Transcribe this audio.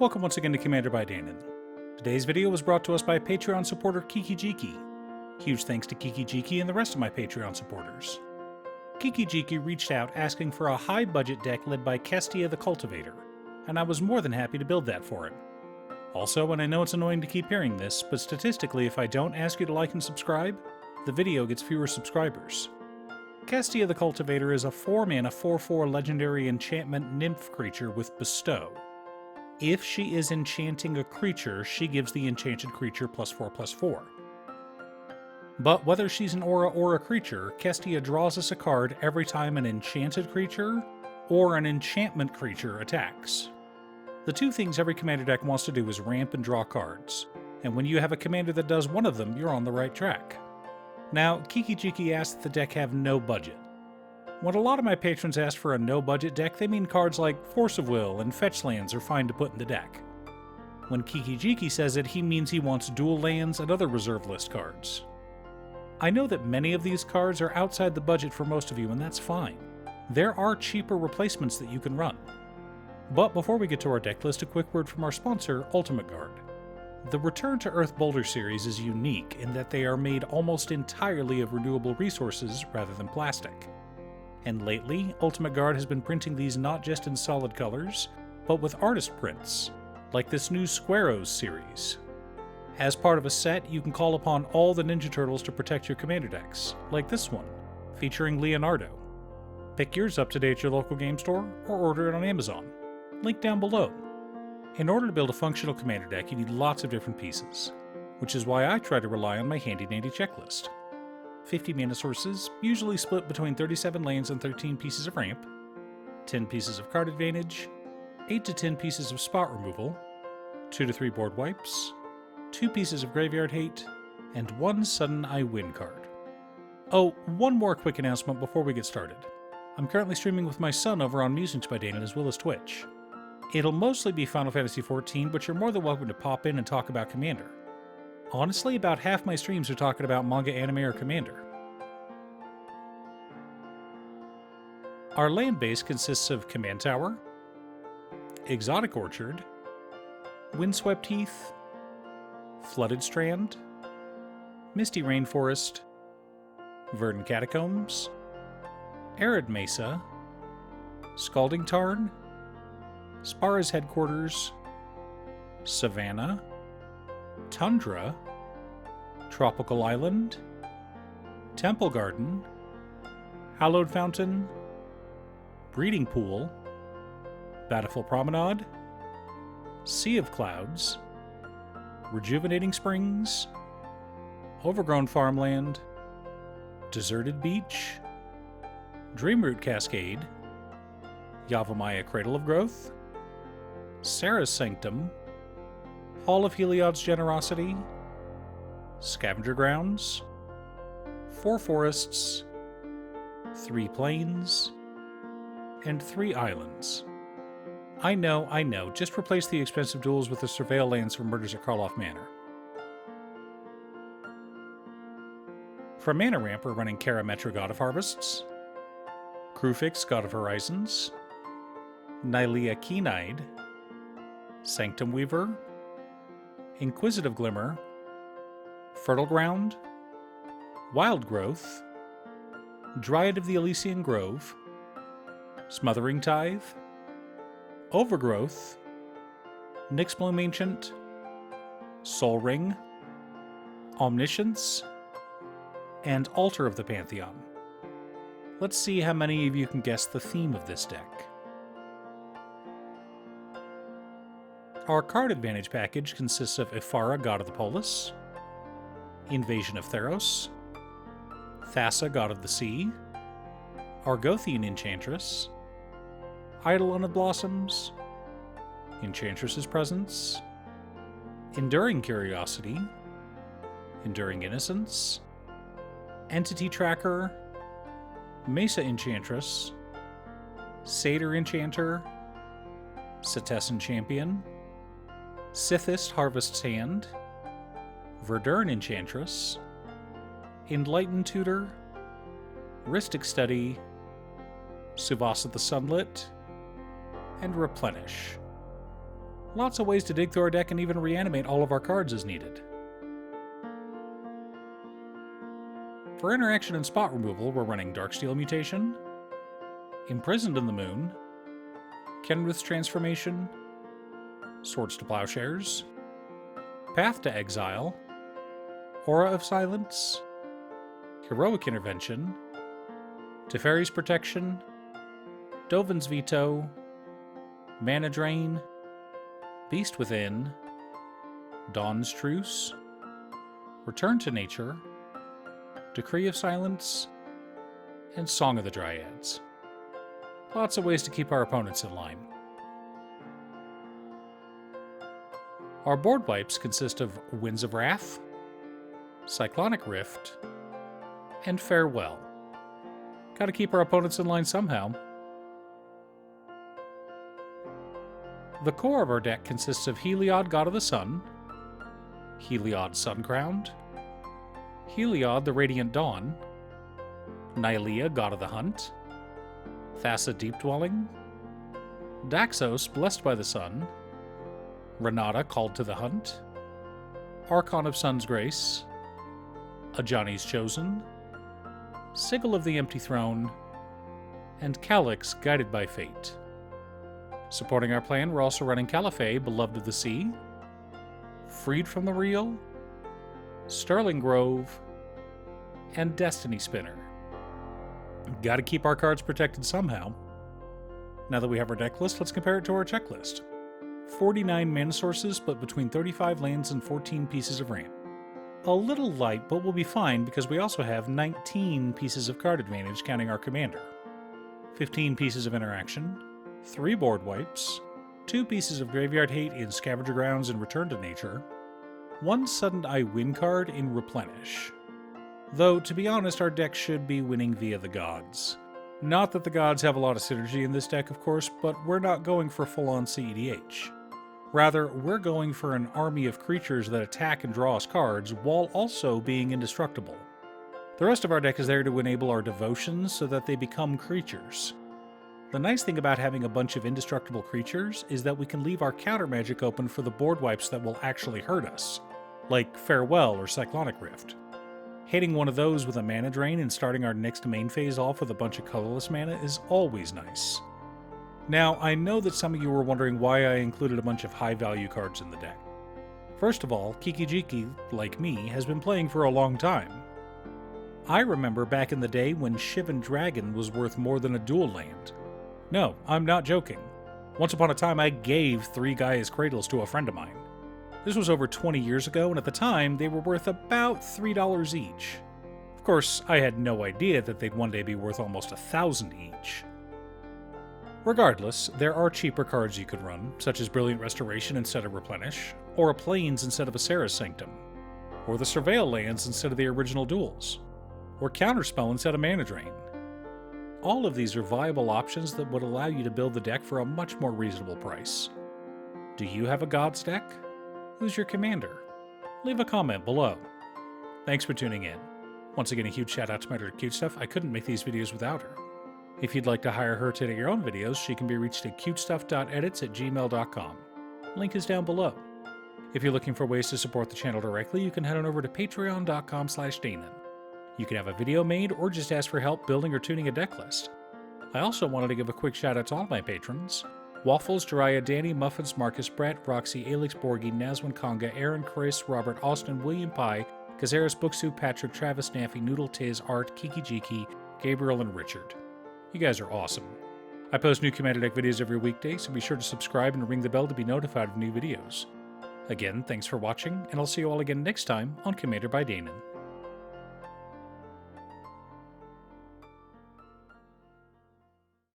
Welcome once again to Commander by Danon. Today's video was brought to us by Patreon supporter Kikijiki. Huge thanks to Kikijiki and the rest of my Patreon supporters. Kikijiki reached out asking for a high-budget deck led by Kestia the Cultivator, and I was more than happy to build that for him. Also, and I know it's annoying to keep hearing this, but statistically if I don't ask you to like and subscribe, the video gets fewer subscribers. Kestia the Cultivator is a 4-mana 4/4 legendary enchantment nymph creature with Bestow. If she is enchanting a creature, she gives the enchanted creature +4/+4. But whether she's an aura or a creature, Kestia draws us a card every time an enchanted creature or an enchantment creature attacks. The two things every commander deck wants to do is ramp and draw cards, and when you have a commander that does one of them, you're on the right track. Now, Kikijiki asks that the deck have no budget. When a lot of my patrons ask for a no-budget deck, they mean cards like Force of Will and Fetch Lands are fine to put in the deck. When Kikijiki says it, he means he wants dual lands and other reserve list cards. I know that many of these cards are outside the budget for most of you, and that's fine. There are cheaper replacements that you can run. But before we get to our deck list, a quick word from our sponsor, Ultimate Guard. The Return to Earth Boulder series is unique in that they are made almost entirely of renewable resources rather than plastic. And lately, Ultimate Guard has been printing these not just in solid colors, but with artist prints, like this new Squaros series. As part of a set, you can call upon all the Ninja Turtles to protect your commander decks, like this one, featuring Leonardo. Pick yours up today at your local game store, or order it on Amazon. Link down below. In order to build a functional commander deck, you need lots of different pieces, which is why I try to rely on my handy-dandy checklist. 50 mana sources, usually split between 37 lands and 13 pieces of ramp, 10 pieces of card advantage, 8 to 10 pieces of spot removal, 2 to 3 board wipes, 2 pieces of graveyard hate, and 1 sudden I win card. Oh, one more quick announcement before we get started. I'm currently streaming with my son over on Musings by Danon as well as Twitch. It'll mostly be Final Fantasy XIV, but you're more than welcome to pop in and talk about Commander. Honestly, about half my streams are talking about manga, anime, or Commander. Our land base consists of Command Tower, Exotic Orchard, Windswept Heath, Flooded Strand, Misty Rainforest, Verdant Catacombs, Arid Mesa, Scalding Tarn, Spara's Headquarters, Savannah, Tundra, Tropical Island, Temple Garden, Hallowed Fountain, Breeding Pool, Bountiful Promenade, Sea of Clouds, Rejuvenating Springs, Overgrown Farmland, Deserted Beach, Dreamroot Cascade, Yavimaya Cradle of Growth, Sarah's Sanctum, Hall of Heliod's Generosity, Scavenger Grounds, 4 forests, 3 plains, and 3 islands. I know, just replace the expensive duels with the Surveil lands from Murders at Karloff Manor. For Mana Ramp, we're running Karametra, God of Harvests, Krufix, God of Horizons, Nylea Keen-Eyed, Sanctum Weaver, Inquisitive Glimmer, Fertile Ground, Wild Growth, Dryad of the Elysian Grove, Smothering Tithe, Overgrowth, Nyxbloom Ancient, Soul Ring, Omniscience, and Altar of the Pantheon. Let's see how many of you can guess the theme of this deck. Our card advantage package consists of Ifara, God of the Polis, Invasion of Theros, Thassa, God of the Sea, Argothian Enchantress, Eidolon of Blossoms, Enchantress's Presence, Enduring Curiosity, Enduring Innocence, Entity Tracker, Mesa Enchantress, Satyr Enchanter, Setessan Champion, Sithist Harvest's Hand, Verdurn Enchantress, Enlightened Tutor, Rhystic Study, Suvasa the Sunlit, and Replenish. Lots of ways to dig through our deck and even reanimate all of our cards as needed. For interaction and spot removal, we're running Darksteel Mutation, Imprisoned in the Moon, Kenrith's Transformation, Swords to Plowshares, Path to Exile, Aura of Silence, Heroic Intervention, Teferi's Protection, Dovin's Veto, Mana Drain, Beast Within, Dawn's Truce, Return to Nature, Decree of Silence, and Song of the Dryads. Lots of ways to keep our opponents in line. Our board wipes consist of Winds of Wrath, Cyclonic Rift, and Farewell. Gotta keep our opponents in line somehow. The core of our deck consists of Heliod, God of the Sun, Heliod Suncrowned, Heliod the Radiant Dawn, Nylea, God of the Hunt, Thassa Deep Dwelling, Daxos, Blessed by the Sun, Renata, Called to the Hunt, Archon of Sun's Grace, Ajani's Chosen, Sigil of the Empty Throne, and Calyx, Guided by Fate. Supporting our plan, we're also running Caliphate, Beloved of the Sea, Freed from the Real, Sterling Grove, and Destiny Spinner. Gotta keep our cards protected somehow. Now that we have our deck list, let's compare it to our checklist. 49 mana sources, but between 35 lands and 14 pieces of ramp. A little light, but we'll be fine because we also have 19 pieces of card advantage counting our commander. 15 pieces of interaction, 3 board wipes, 2 pieces of graveyard hate in Scavenger Grounds and Return to Nature, 1 Sudden I Win card in Replenish. Though, to be honest, our deck should be winning via the gods. Not that the gods have a lot of synergy in this deck, of course, but we're not going for full-on CEDH. Rather, we're going for an army of creatures that attack and draw us cards, while also being indestructible. The rest of our deck is there to enable our devotions so that they become creatures. The nice thing about having a bunch of indestructible creatures is that we can leave our counter magic open for the board wipes that will actually hurt us, like Farewell or Cyclonic Rift. Hitting one of those with a mana drain and starting our next main phase off with a bunch of colorless mana is always nice. Now, I know that some of you were wondering why I included a bunch of high-value cards in the deck. First of all, Kiki-Jiki, like me, has been playing for a long time. I remember back in the day when Shivan Dragon was worth more than a dual land. No, I'm not joking. Once upon a time, I gave 3 Gaia's Cradles to a friend of mine. This was over 20 years ago, and at the time, they were worth about $3 each. Of course, I had no idea that they'd one day be worth almost $1,000 each. Regardless, there are cheaper cards you could run, such as Brilliant Restoration instead of Replenish, or a Plains instead of a Sarah's Sanctum, or the Surveil lands instead of the original duels, or Counterspell instead of Mana Drain. All of these are viable options that would allow you to build the deck for a much more reasonable price. Do you have a Gods deck? Who's your commander? Leave a comment below. Thanks for tuning in. Once again, a huge shout out to my editor Cutestuff. I couldn't make these videos without her. If you'd like to hire her to edit your own videos, she can be reached at cutestuff.edits@gmail.com. Link is down below. If you're looking for ways to support the channel directly, you can head on over to patreon.com/Danon. You can have a video made or just ask for help building or tuning a deck list. I also wanted to give a quick shout out to all my patrons: Waffles, Jiraiya, Danny, Muffins, Marcus, Brett, Roxy, Alex, Borgie, Nazwin, Conga, Aaron, Chris, Robert, Austin, William Pye, Kazaris, Booksu, Patrick, Travis, Naffy, Noodle, Tiz, Art, Kiki-Jiki, Gabriel, and Richard. You guys are awesome. I post new Commander Deck videos every weekday, so be sure to subscribe and ring the bell to be notified of new videos. Again, thanks for watching, and I'll see you all again next time on Commander by Danon.